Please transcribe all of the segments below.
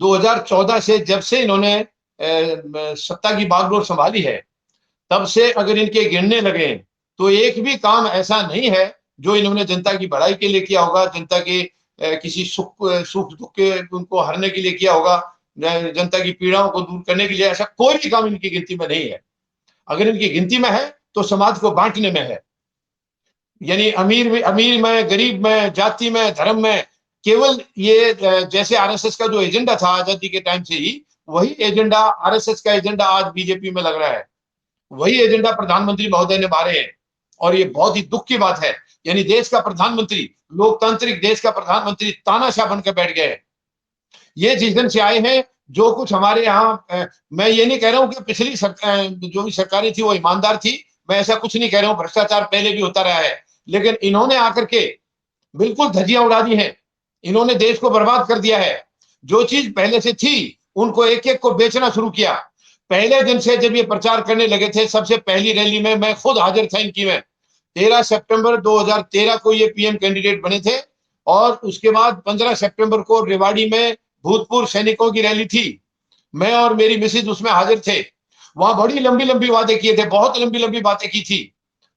2014 से जब से इन्होंने सत्ता की बागडोर संभाली है, तब से अगर इनके गिनने लगे तो एक भी काम ऐसा नहीं है जो इन्होंने जनता की भलाई के लिए किया होगा, जनता के किसी सुख दुख के उनको हरने के लिए किया होगा, जनता की पीड़ाओं को दूर करने के लिए। ऐसा कोई भी काम इनकी गिनती में नहीं है। अगर इनकी गिनती में है तो समाज को बांटने में है, यानी अमीर में, गरीब में, जाति में, धर्म में। केवल ये जैसे आरएसएस का जो एजेंडा था आजादी के टाइम से ही, वही एजेंडा आरएसएस का एजेंडा आज बीजेपी में लग रहा है, वही एजेंडा प्रधानमंत्री महोदय ने मारे हैं। और ये बहुत ही दुख की बात है, यानी देश का प्रधानमंत्री, लोकतांत्रिक देश का प्रधानमंत्री तानाशाह बनकर बैठ गए। ये जिस से आए हैं, जो कुछ हमारे यहाँ, मैं ये नहीं कह रहा हूं कि पिछली सरकार जो भी सरकारें थी वो ईमानदार थी, मैं ऐसा कुछ नहीं कह रहा हूं, भ्रष्टाचार पहले भी होता रहा है, लेकिन इन्होंने आकर के बिल्कुल धज्जियां उड़ा दी हैं, इन्होंने देश को बर्बाद कर दिया है। जो चीज पहले से थी उनको एक एक को बेचना शुरू किया। पहले दिन से जब ये प्रचार करने लगे थे, सबसे पहली रैली में मैं खुद हाजिर था इनकी में, 13 सितंबर 2013 को ये पीएम कैंडिडेट बने थे, और उसके बाद 15 सितंबर को रेवाड़ी में भूतपूर्व सैनिकों की रैली थी। मैं और मेरी मिसेज उसमें हाजिर थे। वहां बड़ी लंबी लंबी बातें किए थे, बहुत लंबी लंबी बातें की थी।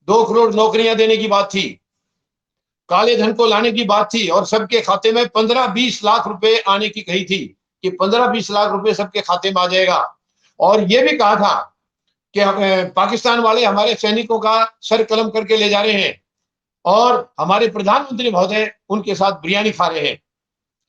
2 करोड़ नौकरियां देने की बात थी, काले धन को लाने की बात थी, और सबके खाते में 15-20 लाख रुपए आने की कही थी कि 15-20 लाख रुपए सबके खाते में आ जाएगा। और यह भी कहा था कि पाकिस्तान वाले हमारे सैनिकों का सर कलम करके ले जा रहे हैं, और हमारे प्रधानमंत्री महोदय उनके साथ बिरयानी खा रहे हैं।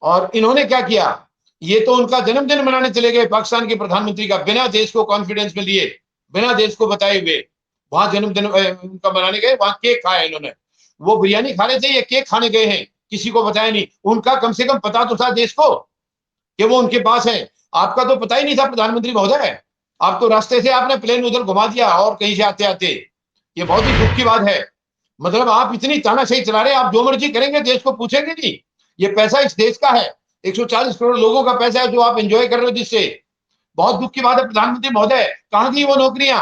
और इन्होंने क्या किया, ये तो उनका जन्मदिन मनाने चले गए पाकिस्तान के प्रधानमंत्री का, बिना देश को कॉन्फिडेंस में लिए, बिना देश को बताए हुए वहां जन्मदिन उनका मनाने गए, वहां केक खाया इन्होंने। वो बिरयानी खा रहे थे, ये केक खाने गए हैं, किसी को बताया नहीं। उनका कम से कम पता तो था देश को कि वो उनके पास है। आपका तो पता ही नहीं था प्रधानमंत्री महोदय, आप तो रास्ते से आपने प्लेन उधर घुमा दिया और कहीं से आते आते। ये बहुत ही दुख की बात है। मतलब आप इतनी तानाशाही चला रहे हैं, आप जो मर्जी करेंगे, देश को पूछेंगे नहीं। ये पैसा इस देश का है, 140 करोड़ लोगों का पैसा है जो आप एंजॉय कर रहे हो, जिससे बहुत दुख की बात है। प्रधानमंत्री महोदय, कहां गई वो नौकरियां?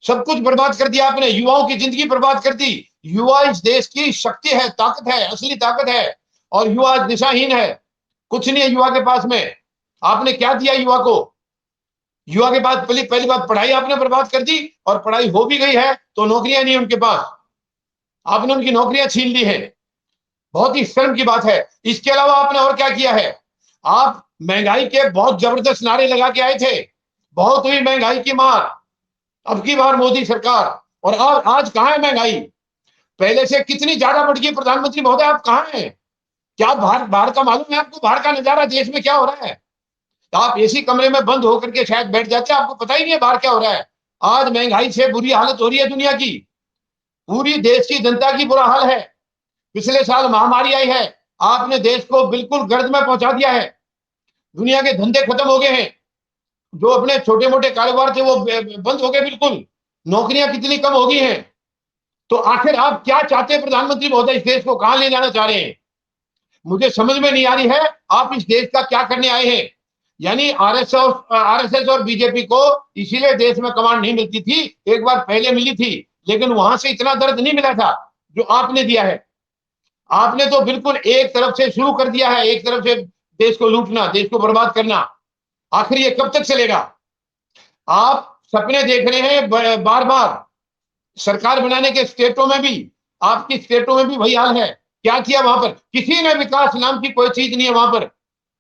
सब कुछ बर्बाद कर दिया आपने, युवाओं की जिंदगी बर्बाद कर दी। युवा इस देश की शक्ति है, ताकत है, असली ताकत है, और युवा दिशाहीन है, कुछ नहीं है युवा के पास में। आपने क्या दिया युवा को? युवा के पास पहली बात पढ़ाई आपने बर्बाद कर दी, और पढ़ाई हो भी गई है तो नौकरियां नहीं है उनके पास, आपने उनकी नौकरियां छीन ली है। बहुत ही शर्म की बात है। इसके अलावा आपने और क्या किया है? आप महंगाई के बहुत जबरदस्त नारे लगा के आए थे, बहुत हुई महंगाई की मार, अब की बार मोदी सरकार। और आज कहां है महंगाई? पहले से कितनी ज्यादा बढ़ गई। प्रधानमंत्री महोदय, आप कहां हैं? क्या बाहर बाहर का मालूम है आपको? बाहर का नजारा देश में क्या हो रहा है? आप एसी कमरे में बंद होकर के शायद बैठ जाते हैं, आपको पता ही नहीं है बाहर क्या हो रहा है। आज महंगाई से बुरी हालत हो रही है दुनिया की, पूरी देश की जनता की बुरा हाल है। पिछले साल महामारी आई है, आपने देश को बिल्कुल गर्द में पहुंचा दिया है। दुनिया के धंधे खत्म हो गए हैं, जो अपने छोटे मोटे कारोबार थे वो बंद हो गए बिल्कुल, नौकरियां कितनी कम हो गई हैं। तो आखिर आप क्या चाहते हैं प्रधानमंत्री महोदय? इस देश को कहां ले जाना चाह रहे हैं? मुझे समझ में नहीं आ रही है, आप इस देश का क्या करने आए हैं? यानी आरएसएस और बीजेपी को इसीलिए देश में कमांड नहीं मिलती थी, एक बार पहले मिली थी, लेकिन वहां से इतना दर्द नहीं मिला था जो आपने दिया है। आपने तो बिल्कुल एक तरफ से शुरू कर दिया है, एक तरफ से देश को लूटना, देश को बर्बाद करना। आखिर ये कब तक चलेगा? आप सपने देख रहे हैं बार बार, सरकार बनाने के स्टेटों में भी, आपकी स्टेटों में भी वही हाल है। क्या किया वहां पर? किसी ने विकास नाम की कोई चीज नहीं है वहां पर,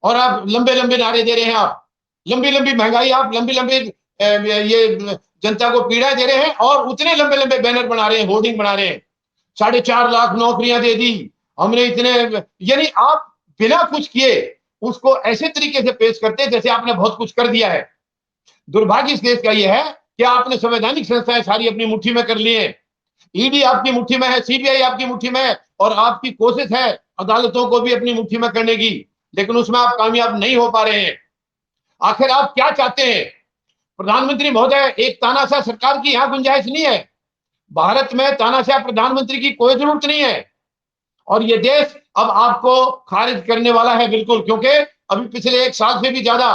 और आप लंबे लंबे नारे दे रहे हैं। आप लंबी लंबी महंगाई, आप लंबी लंबी ये जनता को पीड़ा दे रहे हैं, और उतने लंबे लंबे बैनर बना रहे हैं, होर्डिंग बना रहे हैं, 4.5 लाख नौकरियां दे दी हमने इतने। यानी आप बिना कुछ किए उसको ऐसे तरीके से पेश करते हैं जैसे आपने बहुत कुछ कर दिया है। दुर्भाग्य इस देश का यह है कि आपने संवैधानिक संस्थाएं सारी अपनी मुट्ठी में कर ली है। ईडी आपकी मुट्ठी में है, सीबीआई आपकी मुट्ठी में है, और आपकी कोशिश है अदालतों को भी अपनी मुट्ठी में करने की, लेकिन उसमें आप कामयाब नहीं हो पा रहे हैं। आखिर आप क्या चाहते हैं प्रधानमंत्री महोदय? एक तानाशाह सरकार की यहां गुंजाइश नहीं है। भारत में तानाशाह प्रधानमंत्री की कोई जरूरत नहीं है, और ये देश अब आपको खारिज करने वाला है बिल्कुल, क्योंकि अभी पिछले 1 साल से भी ज्यादा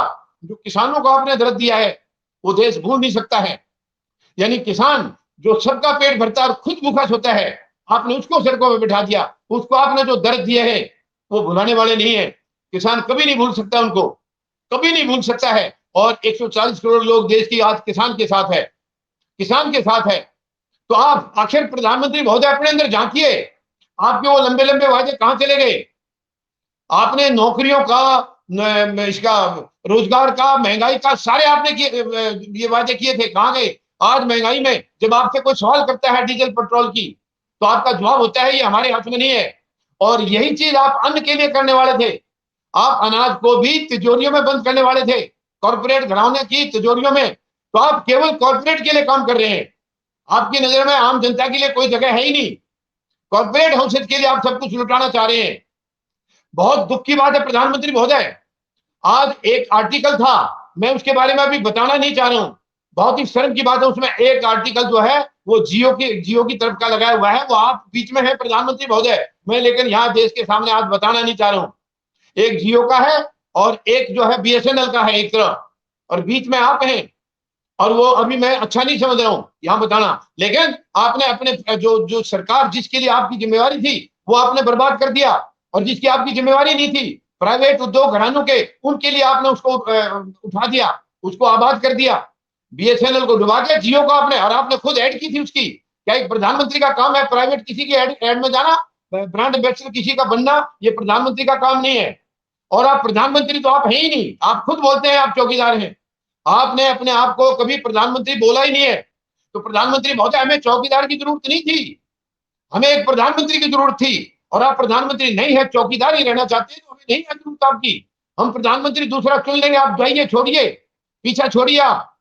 जो किसानों को आपने दर्द दिया है वो देश भूल नहीं सकता है। यानी किसान जो सबका पेट भरता है और खुद भूखा सोता है, आपने उसको सड़कों पर बिठा दिया, उसको आपने जो दर्द दिए है वो भुलाने वाले नहीं है। किसान कभी नहीं भूल सकता उनको, कभी नहीं भूल सकता है। और 140 करोड़ लोग देश की आज किसान के साथ है, किसान के साथ है। तो आप आखिर प्रधानमंत्री महोदय अपने अंदर झांकिए, आपके वो लंबे लंबे वादे कहां चले गए? आपने नौकरियों का, इसका, रोजगार का, महंगाई का, सारे आपने ये वादे किए थे, कहां गए? आज महंगाई में जब आपसे कोई सवाल करता है डीजल पेट्रोल की, तो आपका जवाब होता है ये हमारे हाथ में नहीं है। और यही चीज आप अन्न के लिए करने वाले थे। आप अनाज को भी तिजोरियों में बंद करने वाले थे, कॉर्पोरेट घराने की तिजोरियों में। तो आप केवल कॉर्पोरेट के लिए काम कर रहे हैं। आपकी नजर में आम जनता के लिए कोई जगह है ही नहीं। कॉर्पोरेट हाउसेज के लिए आप सब कुछ लुटाना चाह रहे हैं। बहुत दुख की बात है प्रधानमंत्री महोदय, आज एक आर्टिकल था, मैं उसके बारे में अभी बताना नहीं चाह रहा हूं, बहुत ही शर्म की बात है, उसमें एक आर्टिकल जो है वो जियो की तरफ का लगाया हुआ है, वो आप बीच में है प्रधानमंत्री महोदय, मैं लेकिन यहाँ देश के सामने आज बताना नहीं चाह रहा हूं। एक जियो का है और एक जो है बीएसएनएल का है एक तरफ, और बीच में आप हैं। और वो अभी मैं अच्छा नहीं समझ रहा हूं यहां बताना, लेकिन आपने अपने जो जो सरकार जिसके लिए आपकी जिम्मेवारी थी वो आपने बर्बाद कर दिया, और जिसकी आपकी जिम्मेवारी नहीं थी, प्राइवेट उद्योग घरानों के, उनके लिए आपने उसको उठा दिया, उसको आबाद कर दिया। बीएसएनएल को डुबा के जियो को आपने, और आपने खुद ऐड की थी उसकी। क्या एक प्रधानमंत्री का काम है प्राइवेट किसी की ऐड में जाना, ब्रांड एम्बेसडर किसी का बनना? ये प्रधानमंत्री का काम नहीं है। और आप प्रधानमंत्री तो आप है ही नहीं, आप खुद बोलते हैं आप चौकीदार हैं। आपने अपने आप को कभी प्रधानमंत्री बोला ही नहीं है। तो प्रधानमंत्री महोदय, हमें चौकीदार की जरूरत नहीं थी, हमें एक प्रधानमंत्री की जरूरत थी। और आप प्रधानमंत्री नहीं है, चौकीदार ही रहना चाहते हैं, तो हमें नहीं है जरूरत आपकी। हम प्रधानमंत्री दूसरा चुन लेंगे, आप जाइए, छोड़िए, पीछा छोड़िए। आप,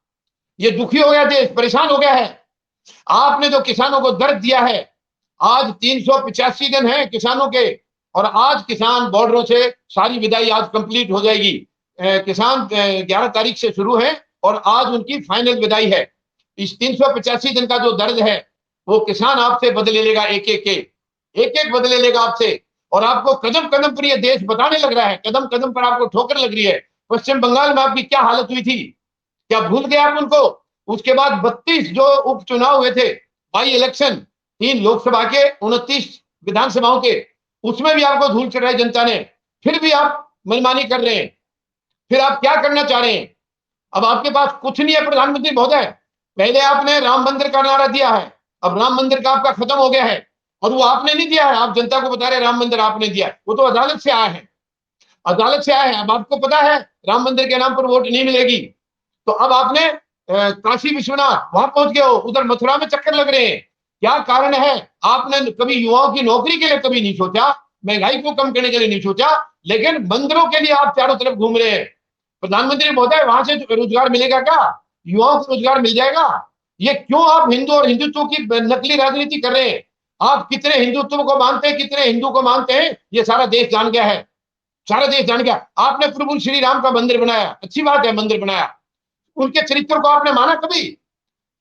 ये दुखी हो गया देश, परेशान हो गया है। आपने जो किसानों को दर्द दिया है, आज 385 दिन है किसानों के, और आज किसान बॉर्डरों से सारी विदाई आज कंप्लीट हो जाएगी। किसान 11 तारीख से शुरू है और आज उनकी फाइनल विदाई है। इस 385 दिन का जो दर्द है वो किसान आपसे बदले लेगा, एक एक बदले लेगा आपसे। और आपको कदम कदम पर ये देश बताने लग रहा है, कदम कदम पर आपको ठोकर लग रही है। पश्चिम बंगाल में आपकी क्या हालत हुई थी, क्या भूल गए आप उनको? उसके बाद 32 जो उपचुनाव हुए थे, बाई इलेक्शन, 3 लोकसभा के, 29 विधानसभाओं के, उसमें भी आपको धूल चढ़ाई जनता ने। फिर भी आप मनमानी कर रहे हैं, फिर आप क्या करना चाह रहे हैं? अब आपके पास कुछ नहीं है प्रधानमंत्री महोदय। पहले आपने राम मंदिर का नारा दिया है, अब राम मंदिर का आपका खत्म हो गया है, और वो आपने नहीं दिया है, आप जनता को बता रहे राम मंदिर आपने दिया है, वो तो अदालत से आया है, अदालत से आया है। अब आपको पता है राम मंदिर के नाम पर वोट नहीं मिलेगी, तो अब आपने काशी विश्वनाथ वहां पहुंच गए हो, उधर मथुरा में चक्कर लग रहे हैं। क्या कारण है? आपने कभी युवाओं की नौकरी के लिए कभी नहीं सोचा, महंगाई को कम करने के लिए नहीं सोचा, लेकिन मंदिरों के लिए आप चारों तरफ घूम रहे हैं। प्रधानमंत्री महोदय, वहां से रोजगार मिलेगा क्या? युवाओं को रोजगार मिल जाएगा? ये क्यों आप हिंदू और हिंदुत्व की नकली राजनीति कर रहे हैं? आप कितने हिंदुत्व को मानते हैं, कितने हिंदू को मानते हैं, ये सारा देश जान गया है, सारा देश जान गया। आपने प्रभु श्री राम का मंदिर बनाया, अच्छी बात है, मंदिर बनाया, उनके चरित्र को आपने माना कभी?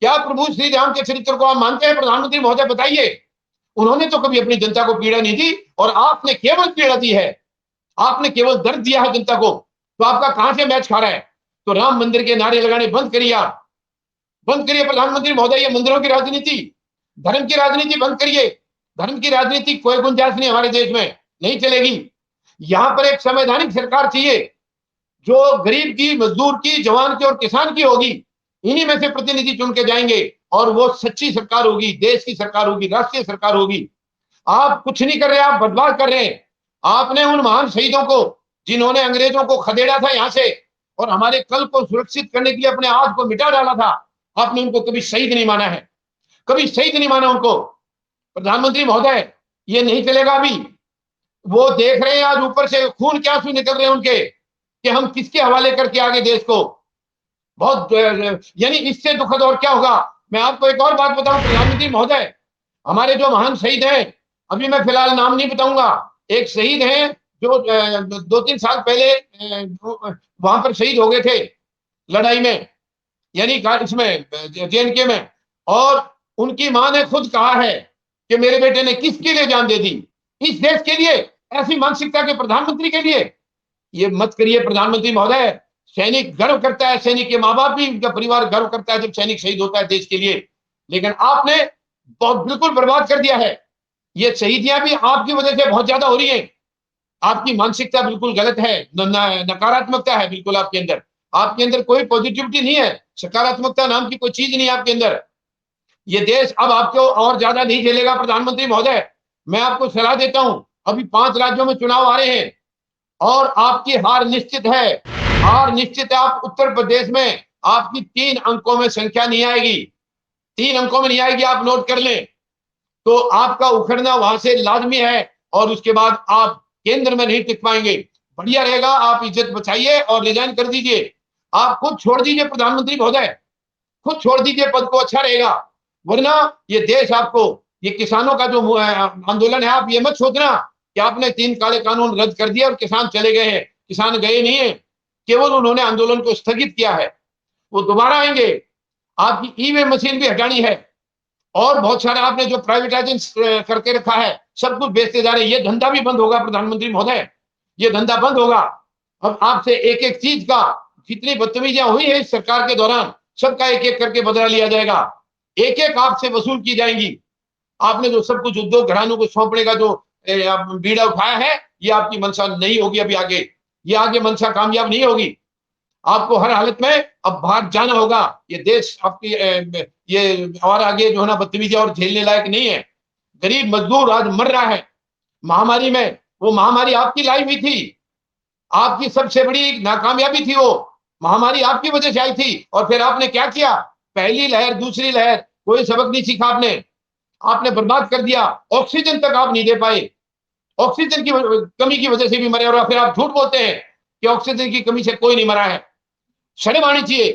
क्या प्रभु श्री राम के चरित्र को आप मानते हैं प्रधानमंत्री महोदय? बताइए। उन्होंने तो कभी अपनी जनता को पीड़ा नहीं दी, और आपने केवल पीड़ा दी है, आपने केवल दर्द दिया है जनता को। तो आपका कहां से मैच खा रहा है? तो राम मंदिर के नारे लगाने बंद करिए, आप बंद करिए प्रधानमंत्री महोदय, ये मंदिरों की राजनीति, धर्म की राजनीति बंद करिए। धर्म की राजनीति कोई गुंजाइश नहीं हमारे देश में, नहीं चलेगी। यहां पर एक संवैधानिक सरकार चाहिए, जो गरीब की, मजदूर की, जवान की और किसान की होगी। इन्हीं में से प्रतिनिधि चुन के जाएंगे, और वो सच्ची सरकार होगी, देश की सरकार होगी, राष्ट्रीय सरकार होगी। आप कुछ नहीं कर रहे, आप बर्बाद कर रहे हैं। आपने उन महान शहीदों को, जिन्होंने अंग्रेजों को खदेड़ा था यहां से, और हमारे कल को सुरक्षित करने के लिए अपने आज को मिटा डाला था, आपने उनको कभी शहीद नहीं माना है, कभी शहीद नहीं माना उनको। प्रधानमंत्री महोदय, ये नहीं चलेगा अभी। वो देख रहे हैं आज ऊपर से खून के आंसू निकल रहे हैं उनके, कि हम किसके हवाले करके आगे देश को। बहुत यानी इससे दुखद और क्या होगा। मैं आपको एक और बात बताऊं प्रधानमंत्री महोदय, हमारे जो महान शहीद हैं, अभी मैं फिलहाल नाम नहीं बताऊंगा, एक शहीद हैं जो 2-3 साल पहले वहां पर शहीद हो गए थे लड़ाई में, यानी इसमें जेएनके में। और उनकी मां ने खुद कहा है कि मेरे बेटे ने किसके लिए जान दे दी? इस देश के लिए, ऐसी मानसिकता के प्रधानमंत्री के लिए। ये मत करिए प्रधानमंत्री महोदय। सैनिक गर्व करता है, सैनिक के माँ बाप भी, उनका परिवार गर्व करता है जब सैनिक शहीद होता है देश के लिए, लेकिन आपने बहुत बिल्कुल बर्बाद कर दिया है। ये शहीदियां भी आपकी वजह से बहुत ज्यादा हो रही हैं। आपकी मानसिकता बिल्कुल गलत है, नकारात्मकता है बिल्कुल आपके अंदर कोई पॉजिटिविटी नहीं है, सकारात्मकता नाम की कोई चीज नहीं है आपके अंदर। ये देश अब आपको और ज्यादा नहीं झेलेगा प्रधानमंत्री महोदय। मैं आपको सलाह देता हूं, अभी 5 राज्यों में चुनाव आ रहे हैं और आपकी हार निश्चित है। हार निश्चित है। आप उत्तर प्रदेश में आपकी 3 अंकों में संख्या नहीं आएगी, 3 अंकों में नहीं आएगी, आप नोट कर लें। तो आपका उखड़ना वहां से लाजमी है और उसके बाद आप केंद्र में नहीं टिक पाएंगे। बढ़िया रहेगा, आप इज्जत बचाइए और रिजाइन कर दीजिए। आप खुद छोड़ दीजिए प्रधानमंत्री महोदय, खुद छोड़ दीजिए पद को, अच्छा रहेगा। वरना ये देश आपको, ये किसानों का जो आंदोलन है, आप ये मत सोचना कि आपने 3 काले कानून रद्द कर दिए और किसान चले गए हैं। किसान गए नहीं है, केवल उन्होंने आंदोलन को स्थगित किया है। वो दोबारा आएंगे। आपकी ईवीएम मशीन भी हटानी है और बहुत सारा आपने जो प्राइवेटाइजेशन करके रखा है, सब कुछ बेचते जा रहे हैं। ये धंधा भी बंद होगा प्रधानमंत्री महोदय, ये धंधा बंद होगा। अब आपसे एक एक चीज का, जितनी बदतमीजियां हुई है इस सरकार के दौरान, सबका एक एक करके बदला लिया जाएगा, एक एक आपसे वसूल की जाएंगी। आपने जो सब कुछ उद्योग घरानों को सौंपने का जो बीड़ा उठाया है, ये आपकी मंशा नहीं होगी अभी आगे, ये आगे मंशा कामयाब नहीं होगी। आपको हर हालत में अब बाहर जाना होगा। ये देश आपकी ये और आगे जो है ना बदतमीजी और झेलने लायक नहीं है। गरीब मजदूर आज मर रहा है महामारी में। वो महामारी आपकी लाई हुई थी, आपकी सबसे बड़ी नाकामयाबी थी। वो महामारी आपकी वजह से आई थी और फिर आपने क्या किया? पहली लहर, दूसरी लहर, कोई सबक नहीं सीखा आपने। आपने बर्बाद कर दिया। ऑक्सीजन तक आप नहीं दे पाए। ऑक्सीजन की कमी की वजह से भी मरे और फिर आप झूठ बोलते हैं कि ऑक्सीजन की कमी से कोई नहीं मरा है। शर्म आनी चाहिए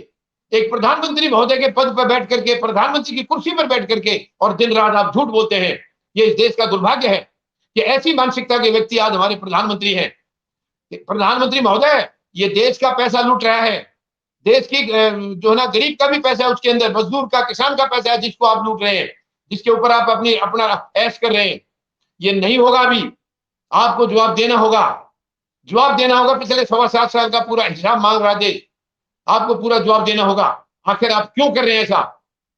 एक प्रधानमंत्री महोदय के पद पर बैठ करके, प्रधानमंत्री की कुर्सी पर बैठ करके, और दिन रात आप झूठ बोलते हैं। ये इस देश का दुर्भाग्य है कि ऐसी मानसिकता के व्यक्ति आज हमारे प्रधानमंत्री हैं। प्रधानमंत्री महोदय, ये देश का पैसा लूट रहा है। देश की जो है ना गरीब का भी पैसा है उसके अंदर, मजदूर का, किसान का पैसा है जिसको आप लूट रहे हैं, जिसके ऊपर आप अपना ऐश कर रहे हैं। ये नहीं होगा। अभी आपको जवाब देना होगा, जवाब देना होगा। पिछले 7.25 साल का पूरा हिसाब मांग रहा देश, आपको पूरा जवाब देना होगा। आखिर आप क्यों कर रहे हैं ऐसा?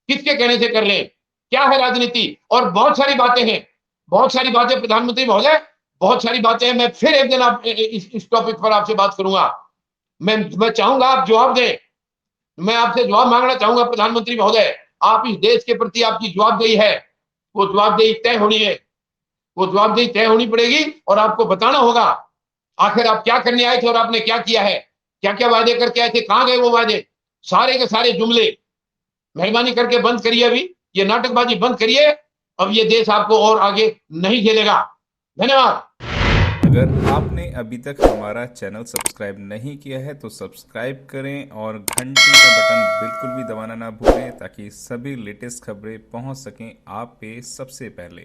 किसके कहने से कर रहे हैं? क्या है राजनीति? और बहुत सारी बातें हैं, बहुत सारी बातें प्रधानमंत्री महोदय, बहुत सारी बातें हैं। मैं फिर एक दिन आप इस टॉपिक पर आपसे बात करूंगा। मैं चाहूंगा आप जवाब दें। मैं आपसे जवाब मांगना चाहूंगा प्रधानमंत्री महोदय। आप इस देश के प्रति आपकी जवाबदेही है, वो जवाबदेही तय होनी है, वो जवाबदेही तय होनी पड़ेगी और आपको बताना होगा आखिर आप क्या करने आए थे और आपने क्या किया है। क्या क्या वादे करके आए थे, कहां गए वो वादे? सारे के सारे जुमले मेहरबानी करके बंद करिए। अभी ये नाटकबाजी बंद करिए। अब ये देश आपको और आगे नहीं झेलेगा। धन्यवाद। अगर आपने अभी तक हमारा चैनल सब्सक्राइब नहीं किया है तो सब्सक्राइब करें और घंटी का बटन बिल्कुल भी दबाना ना भूलें ताकि सभी लेटेस्ट खबरें पहुंच सकें आप पे सबसे पहले।